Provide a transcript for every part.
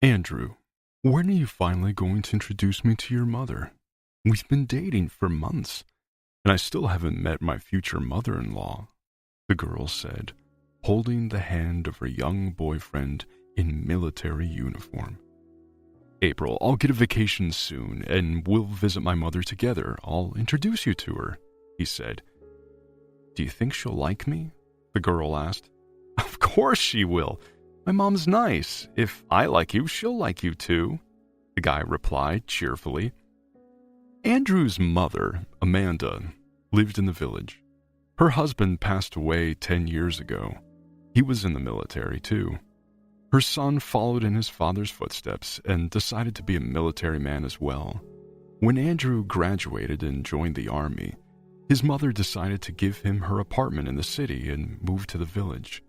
Andrew, when are you finally going to introduce me to your mother? We've been dating for months, and I still haven't met my future mother-in-law, the girl said, holding the hand of her young boyfriend in military uniform. April, I'll get a vacation soon, and we'll visit my mother together. I'll introduce you to her, he said. Do you think she'll like me? The girl asked. Of course she will. My mom's nice. If I like you, she'll like you too, the guy replied cheerfully. Andrew's mother, Amanda, lived in the village. Her husband passed away 10 years ago. He was in the military too. Her son followed in his father's footsteps and decided to be a military man as well. When Andrew graduated and joined the army, his mother decided to give him her apartment in the city and move to the village.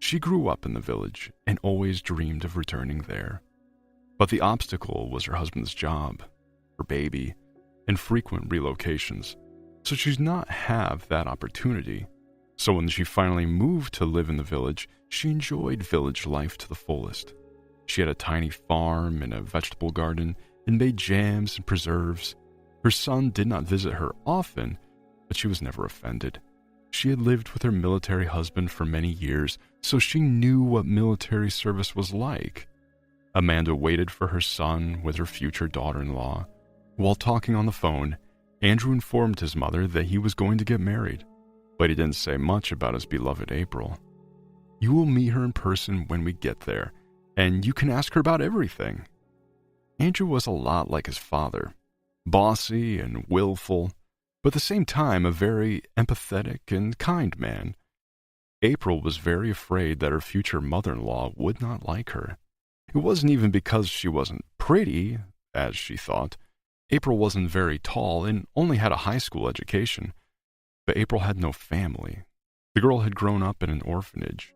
She grew up in the village and always dreamed of returning there. But the obstacle was her husband's job, her baby, and frequent relocations, so she did not have that opportunity. So when she finally moved to live in the village, she enjoyed village life to the fullest. She had a tiny farm and a vegetable garden and made jams and preserves. Her son did not visit her often, but she was never offended. She had lived with her military husband for many years, so she knew what military service was like. Amanda waited for her son with her future daughter-in-law. While talking on the phone, Andrew informed his mother that he was going to get married, but he didn't say much about his beloved April. You will meet her in person when we get there, and you can ask her about everything. Andrew was a lot like his father, bossy and willful, but at the same time a very empathetic and kind man. April was very afraid that her future mother-in-law would not like her. It wasn't even because she wasn't pretty, as she thought. April wasn't very tall and only had a high school education, but April had no family. The girl had grown up in an orphanage.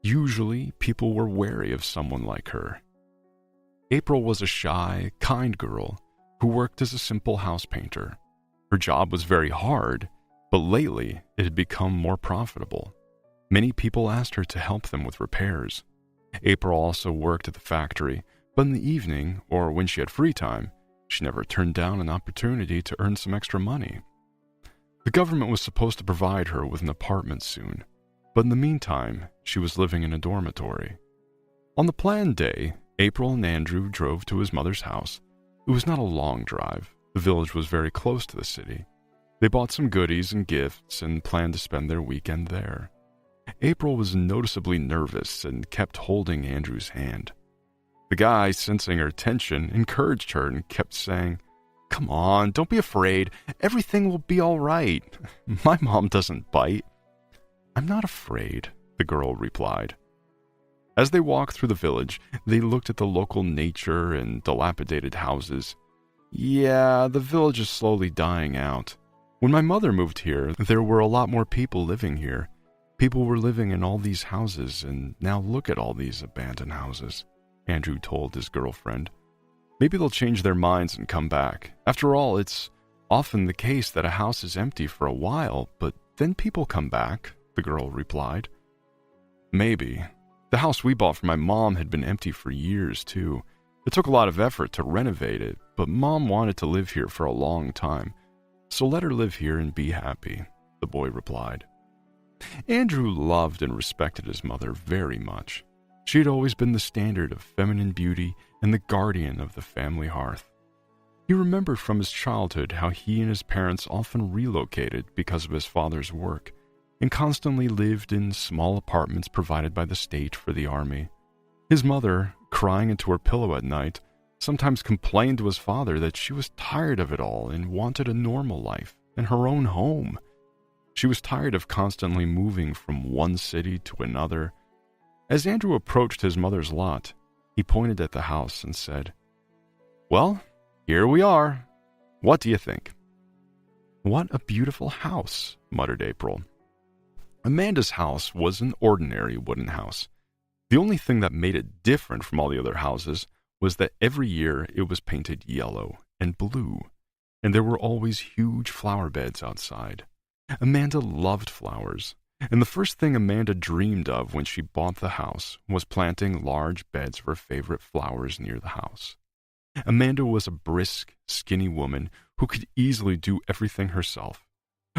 Usually, people were wary of someone like her. April was a shy, kind girl who worked as a simple house painter. Her job was very hard, but lately it had become more profitable. Many people asked her to help them with repairs. April also worked at the factory, but in the evening, or when she had free time, she never turned down an opportunity to earn some extra money. The government was supposed to provide her with an apartment soon, but in the meantime, she was living in a dormitory. On the planned day, April and Andrew drove to his mother's house. It was not a long drive. The village was very close to the city. They bought some goodies and gifts and planned to spend their weekend there. April was noticeably nervous and kept holding Andrew's hand. The guy, sensing her tension, encouraged her and kept saying, Come on, don't be afraid. Everything will be all right. My mom doesn't bite. I'm not afraid, the girl replied. As they walked through the village, they looked at the local nature and dilapidated houses. Yeah, the village is slowly dying out. When my mother moved here, there were a lot more people living here. People were living in all these houses, and now look at all these abandoned houses, Andrew told his girlfriend. Maybe they'll change their minds and come back. After all, it's often the case that a house is empty for a while, but then people come back, the girl replied. Maybe. The house we bought for my mom had been empty for years, too. It took a lot of effort to renovate it, but Mom wanted to live here for a long time, so let her live here and be happy, the boy replied. Andrew loved and respected his mother very much. She had always been the standard of feminine beauty and the guardian of the family hearth. He remembered from his childhood how he and his parents often relocated because of his father's work and constantly lived in small apartments provided by the state for the army. His mother, crying into her pillow at night, sometimes complained to his father that she was tired of it all and wanted a normal life and her own home. She was tired of constantly moving from one city to another. As Andrew approached his mother's lot, he pointed at the house and said, Well, here we are. What do you think? What a beautiful house, muttered April. Amanda's house was an ordinary wooden house. The only thing that made it different from all the other houses was that every year it was painted yellow and blue, and there were always huge flower beds outside. Amanda loved flowers, And the first thing Amanda dreamed of when she bought the house was planting large beds of her favorite flowers near the house. Amanda was a brisk, skinny woman who could easily do everything herself.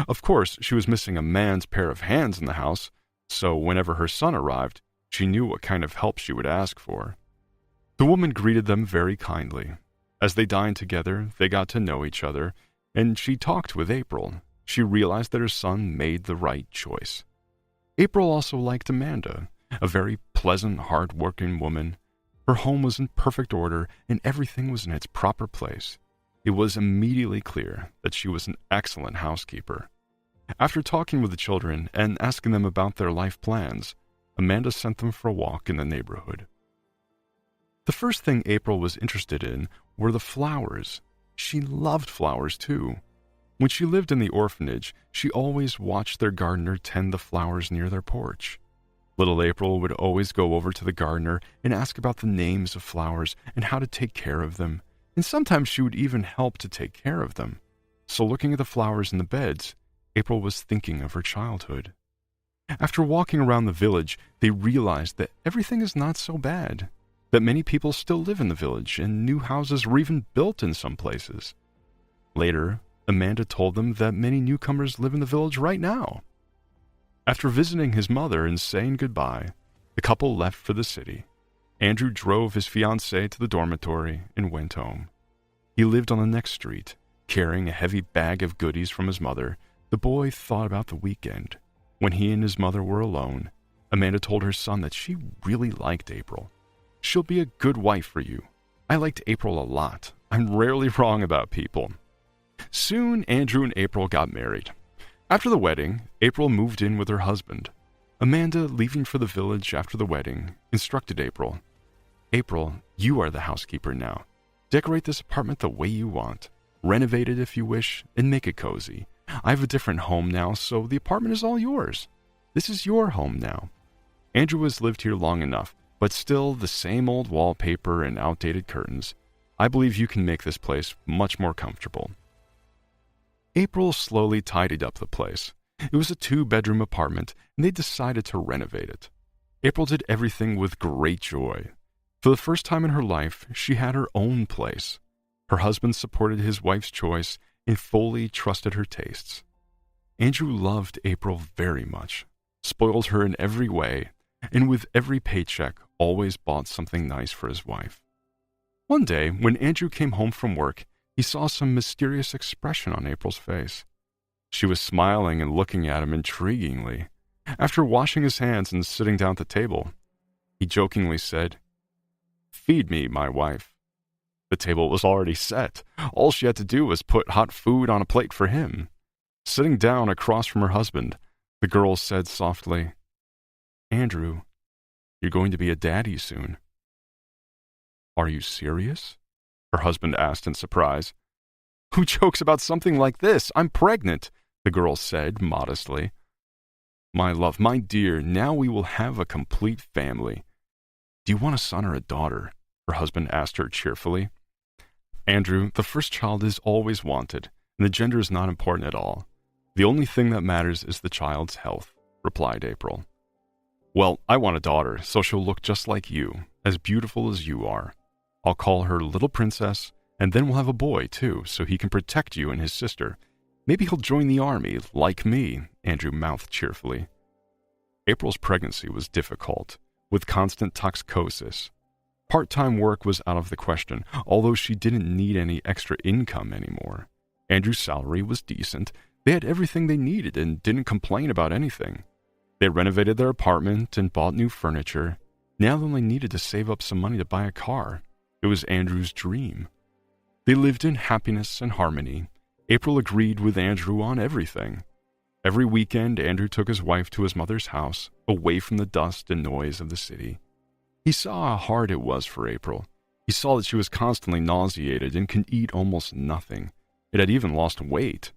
Of course, she was missing a man's pair of hands in the house, so whenever her son arrived, she knew what kind of help she would ask for. The woman greeted them very kindly. As they dined together, they got to know each other, and she talked with April. She realized that her son made the right choice. April also liked Amanda, a very pleasant, hard-working woman. Her home was in perfect order, and everything was in its proper place. It was immediately clear that she was an excellent housekeeper. After talking with the children and asking them about their life plans, Amanda sent them for a walk in the neighborhood. The first thing April was interested in were the flowers. She loved flowers too. When she lived in the orphanage, she always watched their gardener tend the flowers near their porch. Little April would always go over to the gardener and ask about the names of flowers and how to take care of them, and sometimes she would even help to take care of them. So looking at the flowers in the beds, April was thinking of her childhood. After walking around the village, they realized that everything is not so bad, that many people still live in the village and new houses were even built in some places. Later, Amanda told them that many newcomers live in the village right now. After visiting his mother and saying goodbye, the couple left for the city. Andrew drove his fiancée to the dormitory and went home. He lived on the next street, carrying a heavy bag of goodies from his mother. The boy thought about the weekend. When he and his mother were alone, Amanda told her son that she really liked April. "She'll be a good wife for you. I liked April a lot. I'm rarely wrong about people." Soon, Andrew and April got married. After the wedding, April moved in with her husband. Amanda, leaving for the village after the wedding, instructed April, "April, you are the housekeeper now. Decorate this apartment the way you want. Renovate it if you wish, and make it cozy. I have a different home now, so the apartment is all yours. This is your home now." Andrew has lived here long enough, but still the same old wallpaper and outdated curtains. I believe you can make this place much more comfortable. April slowly tidied up the place. It was a 2-bedroom apartment, and they decided to renovate it. April did everything with great joy. For the first time in her life, she had her own place. Her husband supported his wife's choice and fully trusted her tastes. Andrew loved April very much, spoiled her in every way, and with every paycheck always bought something nice for his wife. One day, when Andrew came home from work, he saw some mysterious expression on April's face. She was smiling and looking at him intriguingly. After washing his hands and sitting down at the table, he jokingly said, "Feed me, my wife." The table was already set. All she had to do was put hot food on a plate for him. Sitting down across from her husband, the girl said softly, "Andrew, you're going to be a daddy soon." "Are you serious?" her husband asked in surprise. "Who jokes about something like this? I'm pregnant," the girl said modestly. "My love, my dear, now we will have a complete family." "Do you want a son or a daughter?" her husband asked her cheerfully. "Andrew, the first child is always wanted, and the gender is not important at all. The only thing that matters is the child's health," replied April. "Well, I want a daughter, so she'll look just like you, as beautiful as you are. I'll call her Little Princess, and then we'll have a boy, too, so he can protect you and his sister. Maybe he'll join the army, like me," Andrew mouthed cheerfully. April's pregnancy was difficult, with constant toxicosis. Part-time work was out of the question, although she didn't need any extra income anymore. Andrew's salary was decent. They had everything they needed and didn't complain about anything. They renovated their apartment and bought new furniture. Now they only needed to save up some money to buy a car. It was Andrew's dream. They lived in happiness and harmony. April agreed with Andrew on everything. Every weekend, Andrew took his wife to his mother's house, away from the dust and noise of the city. He saw how hard it was for April. He saw that she was constantly nauseated and could eat almost nothing. It had even lost weight.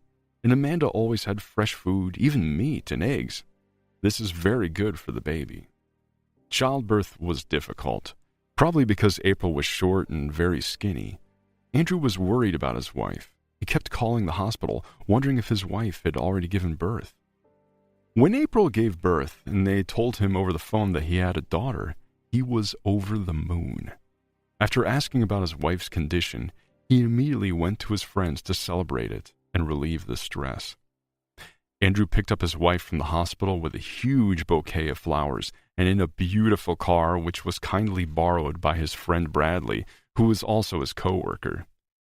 And Amanda always had fresh food, even meat and eggs. This is very good for the baby. Childbirth was difficult, probably because April was short and very skinny. Andrew was worried about his wife. He kept calling the hospital, wondering if his wife had already given birth. When April gave birth and they told him over the phone that he had a daughter, he was over the moon. After asking about his wife's condition, he immediately went to his friends to celebrate it and relieve the stress. Andrew picked up his wife from the hospital with a huge bouquet of flowers and in a beautiful car which was kindly borrowed by his friend Bradley, who was also his co-worker.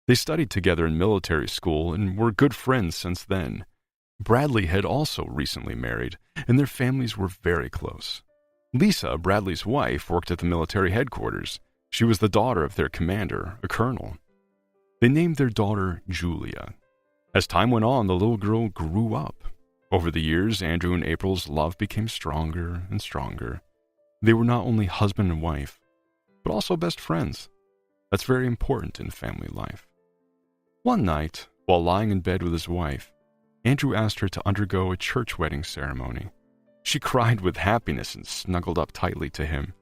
They studied together in military school and were good friends since then. Bradley had also recently married, and their families were very close. Lisa, Bradley's wife, worked at the military headquarters. She was the daughter of their commander, a colonel. They named their daughter Julia. As time went on, the little girl grew up. Over the years, Andrew and April's love became stronger and stronger. They were not only husband and wife, but also best friends. That's very important in family life. One night, while lying in bed with his wife, Andrew asked her to undergo a church wedding ceremony. She cried with happiness and snuggled up tightly to him.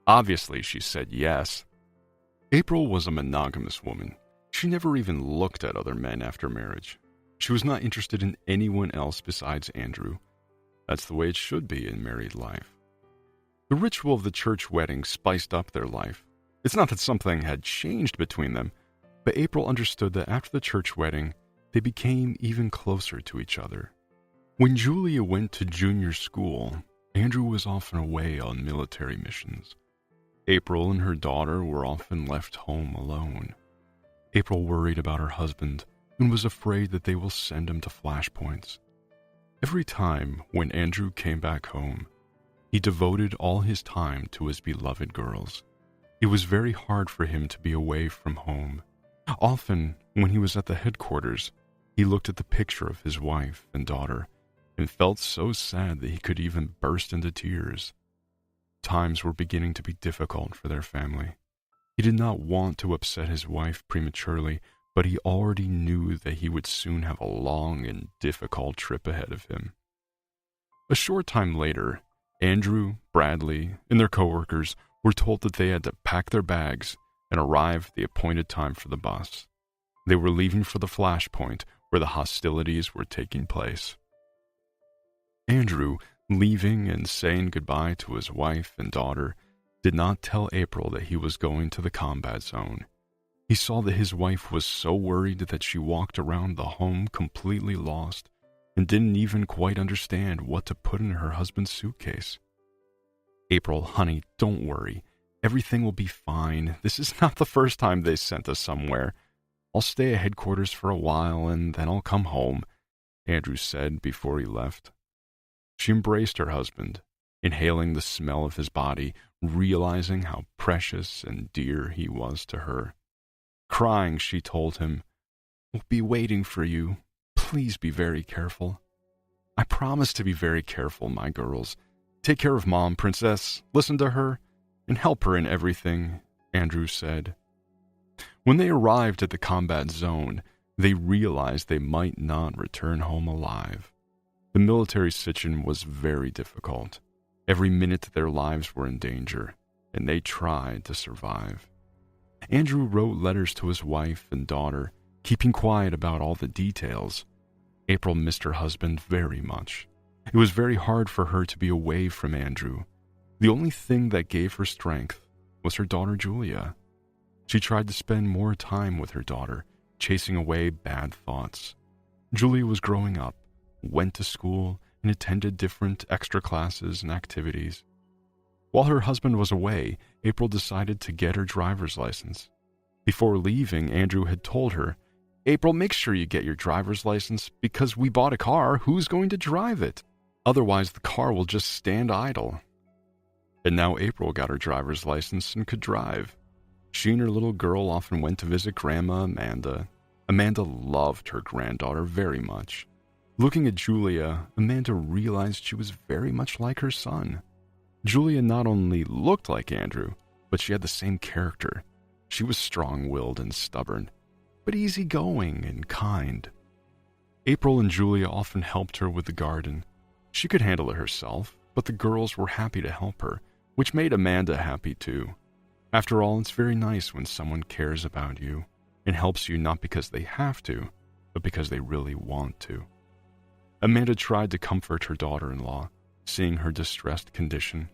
Obviously, she said yes. April was a monogamous woman. She never even looked at other men after marriage. She was not interested in anyone else besides Andrew. That's the way it should be in married life. The ritual of the church wedding spiced up their life. It's not that something had changed between them, but April understood that after the church wedding, they became even closer to each other. When Julia went to junior school, Andrew was often away on military missions. April and her daughter were often left home alone. April worried about her husband and was afraid that they will send him to flashpoints. Every time when Andrew came back home, he devoted all his time to his beloved girls. It was very hard for him to be away from home. Often, when he was at the headquarters, he looked at the picture of his wife and daughter and felt so sad that he could even burst into tears. Times were beginning to be difficult for their family. He did not want to upset his wife prematurely, but he already knew that he would soon have a long and difficult trip ahead of him. A short time later, Andrew, Bradley, and their coworkers were told that they had to pack their bags and arrive at the appointed time for the bus. They were leaving for the flashpoint where the hostilities were taking place. Andrew, leaving and saying goodbye to his wife and daughter, did not tell April that he was going to the combat zone. He saw that his wife was so worried that she walked around the home completely lost and didn't even quite understand what to put in her husband's suitcase. April, honey, don't worry. Everything will be fine. This is not the first time they sent us somewhere. I'll stay at headquarters for a while and then I'll come home, Andrew said before he left. She embraced her husband, inhaling the smell of his body, realizing how precious and dear he was to her. Crying, she told him, "We'll be waiting for you. Please be very careful." "I promise to be very careful, my girls. Take care of Mom, Princess. Listen to her and help her in everything," Andrew said. When they arrived at the combat zone, they realized they might not return home alive. The military situation was very difficult. Every minute their lives were in danger, and they tried to survive. Andrew wrote letters to his wife and daughter, keeping quiet about all the details. April missed her husband very much. It was very hard for her to be away from Andrew. The only thing that gave her strength was her daughter Julia. She tried to spend more time with her daughter, chasing away bad thoughts. Julia was growing up, went to school, and attended different extra classes and activities. While her husband was away, April decided to get her driver's license. Before leaving, Andrew had told her, "April, make sure you get your driver's license because we bought a car. Who's going to drive it? Otherwise, the car will just stand idle." And now April got her driver's license and could drive. She and her little girl often went to visit Grandma Amanda. Amanda loved her granddaughter very much. Looking at Julia, Amanda realized she was very much like her son. Julia not only looked like Andrew, but she had the same character. She was strong-willed and stubborn, but easygoing and kind. April and Julia often helped her with the garden. She could handle it herself, but the girls were happy to help her, which made Amanda happy too. After all, it's very nice when someone cares about you and helps you not because they have to, but because they really want to. Amanda tried to comfort her daughter-in-law, seeing her distressed condition.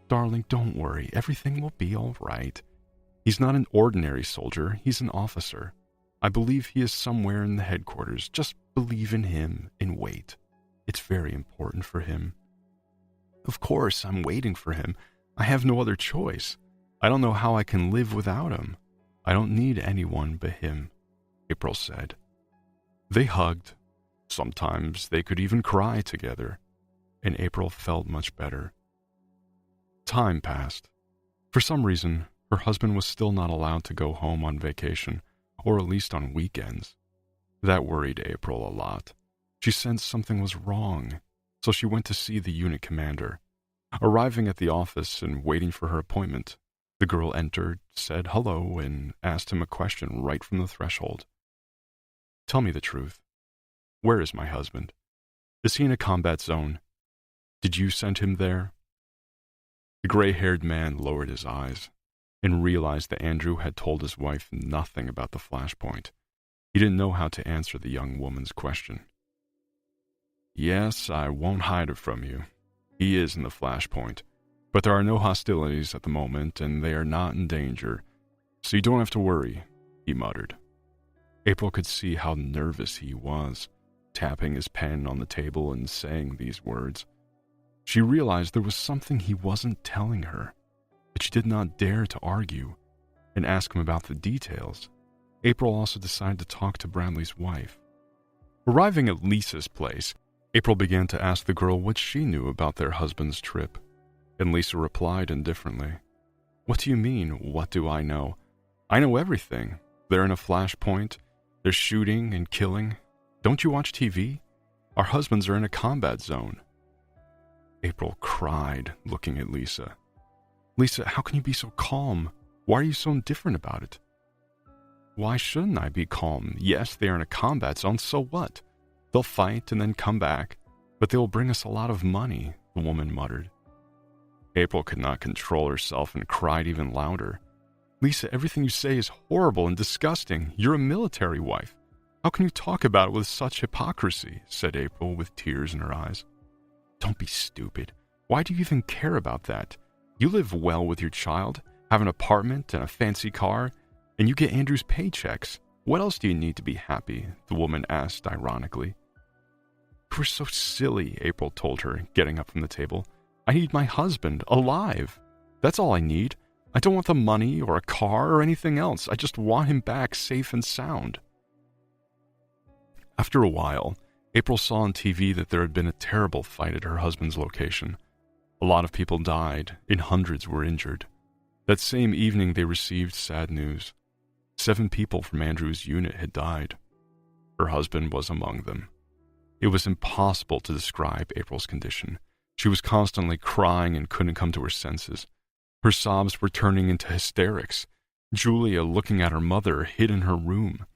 "Darling, don't worry. Everything will be all right. He's not an ordinary soldier. He's an officer. I believe he is somewhere in the headquarters. Just believe in him and wait. It's very important for him." "Of course, I'm waiting for him. I have no other choice. I don't know how I can live without him. I don't need anyone but him," April said. They hugged. Sometimes they could even cry together, and April felt much better. Time passed. For some reason, her husband was still not allowed to go home on vacation, or at least on weekends. That worried April a lot. She sensed something was wrong, so she went to see the unit commander. Arriving at the office and waiting for her appointment, the girl entered, said hello, and asked him a question right from the threshold. "Tell me the truth. Where is my husband? Is he in a combat zone? Did you send him there?" The gray-haired man lowered his eyes and realized that Andrew had told his wife nothing about the flashpoint. He didn't know how to answer the young woman's question. "Yes, I won't hide it from you. He is in the flashpoint, but there are no hostilities at the moment, and they are not in danger, so you don't have to worry," he muttered. April could see how nervous he was, tapping his pen on the table and saying these words. She realized there was something he wasn't telling her, but she did not dare to argue and ask him about the details. April also decided to talk to Bradley's wife. Arriving at Lisa's place, April began to ask the girl what she knew about their husband's trip, and Lisa replied indifferently. "What do you mean, what do I know? I know everything. They're in a flashpoint. They're shooting and killing. Don't you watch TV? Our husbands are in a combat zone." April cried, looking at Lisa. "Lisa, how can you be so calm? Why are you so indifferent about it?" "Why shouldn't I be calm? Yes, they are in a combat zone, so what? They'll fight and then come back, but they will bring us a lot of money," the woman muttered. April could not control herself and cried even louder. "Lisa, everything you say is horrible and disgusting. You're a military wife. How can you talk about it with such hypocrisy?" said April with tears in her eyes. "Don't be stupid. Why do you even care about that? You live well with your child, have an apartment and a fancy car, and you get Andrew's paychecks. What else do you need to be happy?" the woman asked ironically. "You were so silly," April told her, getting up from the table. "I need my husband, alive. That's all I need. I don't want the money or a car or anything else. I just want him back safe and sound." After a while, April saw on TV that there had been a terrible fight at her husband's location. A lot of people died, and hundreds were injured. That same evening, they received sad news. 7 people from Andrew's unit had died. Her husband was among them. It was impossible to describe April's condition. She was constantly crying and couldn't come to her senses. Her sobs were turning into hysterics. Julia, looking at her mother, hid in her room.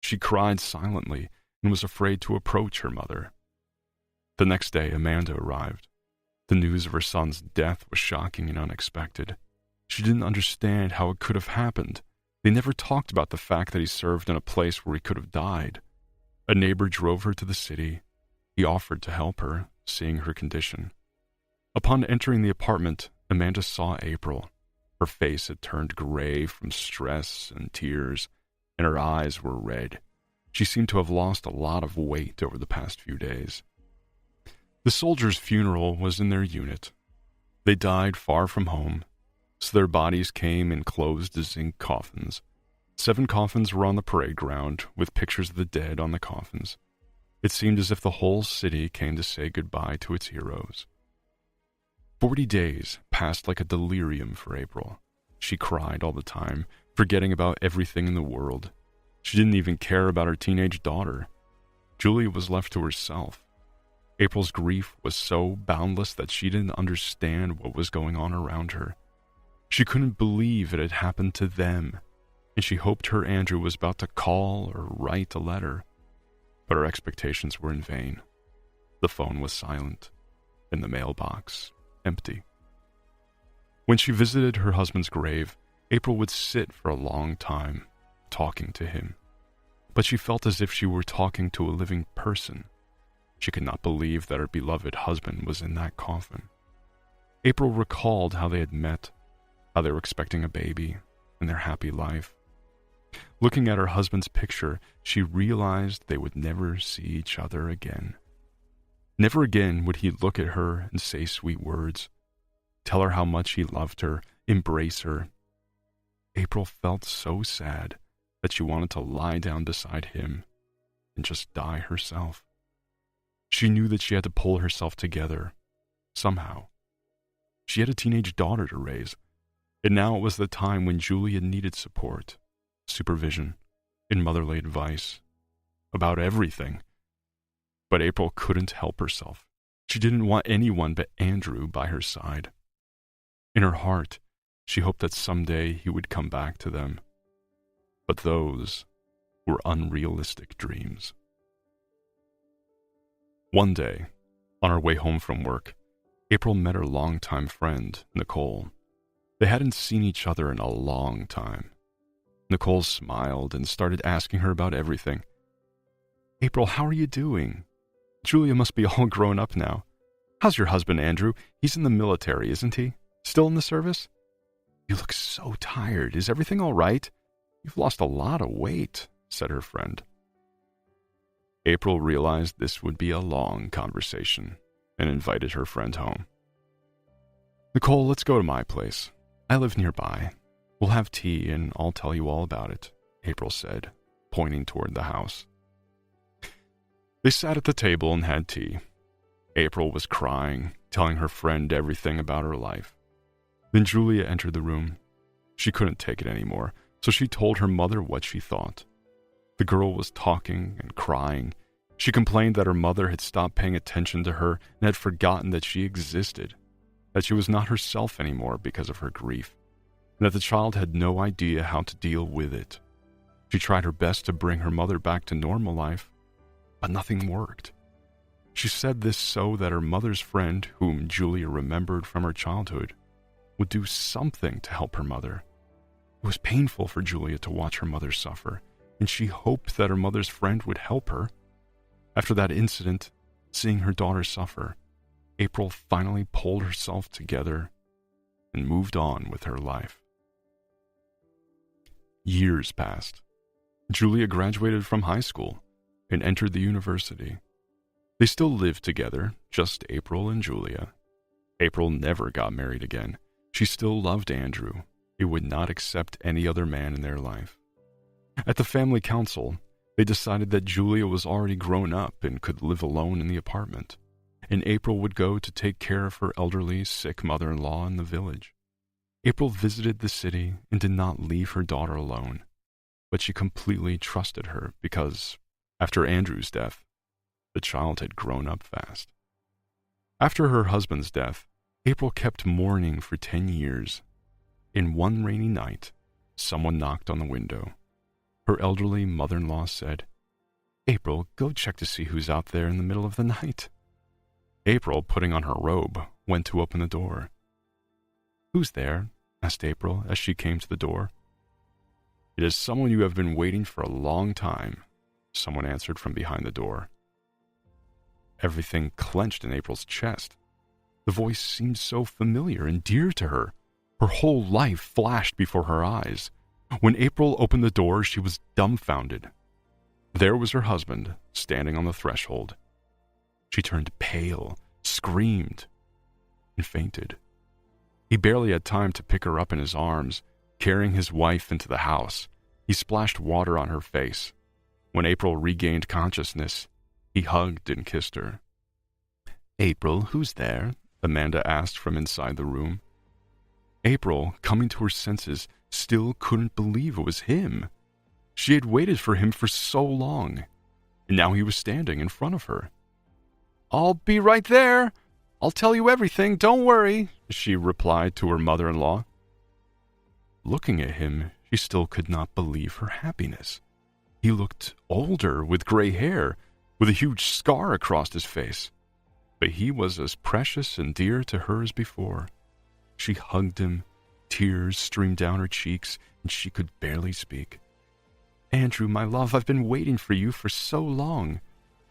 She cried silently and was afraid to approach her mother. The next day, Amanda arrived. The news of her son's death was shocking and unexpected. She didn't understand how it could have happened. They never talked about the fact that he served in a place where he could have died. A neighbor drove her to the city. He offered to help her, seeing her condition. Upon entering the apartment, Amanda saw April. Her face had turned gray from stress and tears, and her eyes were red. She seemed to have lost a lot of weight over the past few days. The soldiers' funeral was in their unit. They died far from home, so their bodies came in closed zinc coffins. 7 coffins were on the parade ground, with pictures of the dead on the coffins. It seemed as if the whole city came to say goodbye to its heroes. 40 days passed like a delirium for April. She cried all the time, forgetting about everything in the world. She didn't even care about her teenage daughter. Julia was left to herself. April's grief was so boundless that she didn't understand what was going on around her. She couldn't believe it had happened to them, and she hoped her Andrew was about to call or write a letter. But her expectations were in vain. The phone was silent, and the mailbox empty. When she visited her husband's grave, April would sit for a long time, talking to him. But she felt as if she were talking to a living person. She could not believe that her beloved husband was in that coffin. April recalled how they had met, how they were expecting a baby, and their happy life. Looking at her husband's picture, she realized they would never see each other again. Never again would he look at her and say sweet words, tell her how much he loved her, embrace her. April felt so sad that she wanted to lie down beside him and just die herself. She knew that she had to pull herself together, somehow. She had a teenage daughter to raise, and now it was the time when Julia needed support, supervision, and motherly advice about everything. But April couldn't help herself. She didn't want anyone but Andrew by her side. In her heart, she hoped that someday he would come back to them. But those were unrealistic dreams. One day, on her way home from work, April met her longtime friend, Nicole. They hadn't seen each other in a long time. Nicole smiled and started asking her about everything. "April, how are you doing? Julia must be all grown up now. How's your husband, Andrew? He's in the military, isn't he? Still in the service? You look so tired. Is everything all right? You've lost a lot of weight," said her friend. April realized this would be a long conversation and invited her friend home. "Nicole, let's go to my place. I live nearby. We'll have tea and I'll tell you all about it," April said, pointing toward the house. They sat at the table and had tea. April was crying, telling her friend everything about her life. Then Julia entered the room. She couldn't take it anymore, so she told her mother what she thought. The girl was talking and crying. She complained that her mother had stopped paying attention to her and had forgotten that she existed, that she was not herself anymore because of her grief, and that the child had no idea how to deal with it. She tried her best to bring her mother back to normal life, but nothing worked. She said this so that her mother's friend, whom Julia remembered from her childhood, would do something to help her mother. It was painful for Julia to watch her mother suffer, and she hoped that her mother's friend would help her. After that incident, seeing her daughter suffer, April finally pulled herself together and moved on with her life. Years passed. Julia graduated from high school and entered the university. They still lived together, just April and Julia. April never got married again. She still loved Andrew. He would not accept any other man in their life. At the family council, they decided that Julia was already grown up and could live alone in the apartment, and April would go to take care of her elderly, sick mother-in-law in the village. April visited the city and did not leave her daughter alone, but she completely trusted her because, after Andrew's death, the child had grown up fast. After her husband's death, April kept mourning for 10 years. In one rainy night, someone knocked on the window. Her elderly mother-in-law said, "April, go check to see who's out there in the middle of the night." April, putting on her robe, went to open the door. "Who's there?" asked April as she came to the door. "It is someone you have been waiting for a long time," someone answered from behind the door. Everything clenched in April's chest. The voice seemed so familiar and dear to her. Her whole life flashed before her eyes. When April opened the door, she was dumbfounded. There was her husband, standing on the threshold. She turned pale, screamed, and fainted. He barely had time to pick her up in his arms. Carrying his wife into the house, he splashed water on her face. When April regained consciousness, he hugged and kissed her. "April, who's there?" Amanda asked from inside the room. April, coming to her senses, still couldn't believe it was him. She had waited for him for so long, and now he was standing in front of her. "I'll be right there. I'll tell you everything, don't worry," she replied to her mother-in-law. Looking at him, she still could not believe her happiness. He looked older, with gray hair, with a huge scar across his face. But he was as precious and dear to her as before. She hugged him. Tears streamed down her cheeks, and she could barely speak. "Andrew, my love, I've been waiting for you for so long.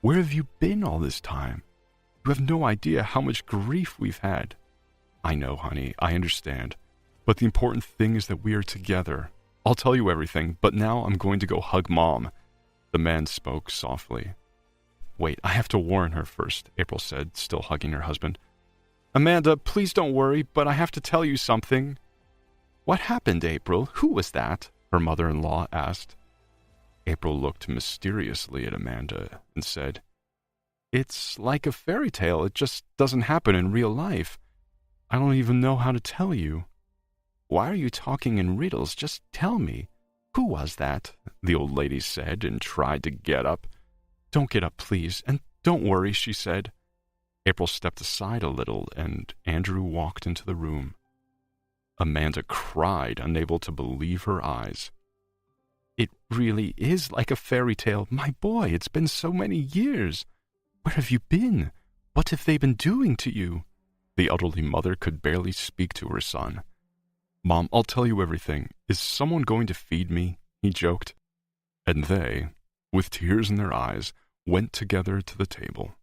Where have you been all this time? You have no idea how much grief we've had." "I know, honey, I understand. But the important thing is that we are together. I'll tell you everything, but now I'm going to go hug Mom." The man spoke softly. "Wait, I have to warn her first," April said, still hugging her husband. "Amanda, please don't worry, but I have to tell you something." "What happened, April? Who was that?" her mother-in-law asked. April looked mysteriously at Amanda and said, "It's like a fairy tale. It just doesn't happen in real life. I don't even know how to tell you." "Why are you talking in riddles? Just tell me. Who was that?" the old lady said and tried to get up. "Don't get up, please, and don't worry," she said. April stepped aside a little, and Andrew walked into the room. Amanda cried, unable to believe her eyes. "It really is like a fairy tale. My boy, it's been so many years. Where have you been? What have they been doing to you?" The elderly mother could barely speak to her son. "Mom, I'll tell you everything. Is someone going to feed me?" he joked. And they, with tears in their eyes, went together to the table.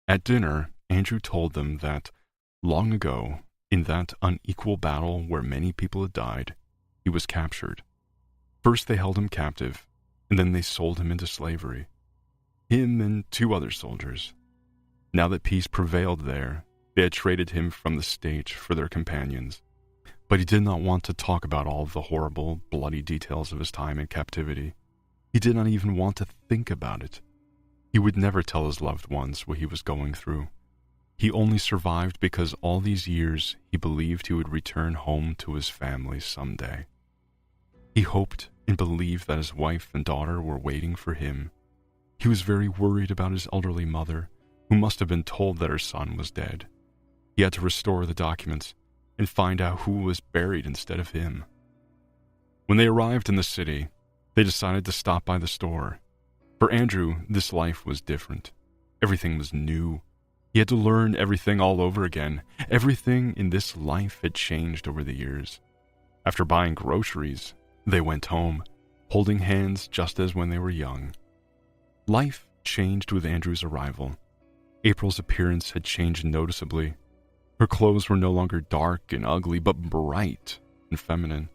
At dinner, Andrew told them that, long ago, in that unequal battle where many people had died, he was captured. First they held him captive, and then they sold him into slavery. Him and 2 other soldiers. Now that peace prevailed there, they had traded him from the stage for their companions. But he did not want to talk about all the horrible, bloody details of his time in captivity. He did not even want to think about it. He would never tell his loved ones what he was going through. He only survived because all these years he believed he would return home to his family someday. He hoped and believed that his wife and daughter were waiting for him. He was very worried about his elderly mother, who must have been told that her son was dead. He had to restore the documents and find out who was buried instead of him. When they arrived in the city, they decided to stop by the store. For Andrew, this life was different. Everything was new. He had to learn everything all over again. Everything in this life had changed over the years. After buying groceries, they went home, holding hands just as when they were young. Life changed with Andrew's arrival. April's appearance had changed noticeably. Her clothes were no longer dark and ugly, but bright and feminine.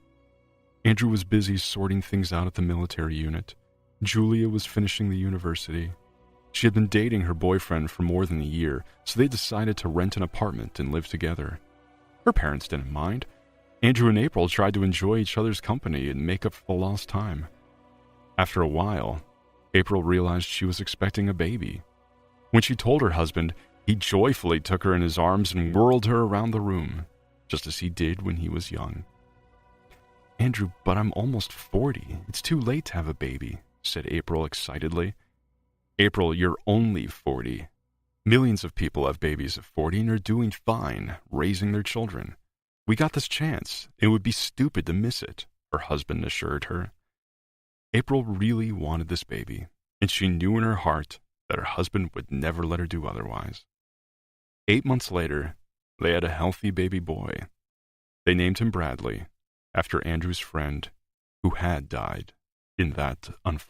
Andrew was busy sorting things out at the military unit. Julia was finishing the university. She had been dating her boyfriend for more than a year, so they decided to rent an apartment and live together. Her parents didn't mind. Andrew and April tried to enjoy each other's company and make up for the lost time. After a while, April realized she was expecting a baby. When she told her husband, he joyfully took her in his arms and whirled her around the room, just as he did when he was young. "Andrew, but I'm almost 40. It's too late to have a baby," said April excitedly. "April, you're only 40. Millions of people have babies at 40 and are doing fine, raising their children. We got this chance. It would be stupid to miss it," her husband assured her. April really wanted this baby, and she knew in her heart that her husband would never let her do otherwise. 8 months later, they had a healthy baby boy. They named him Bradley, after Andrew's friend, who had died in that unfortunate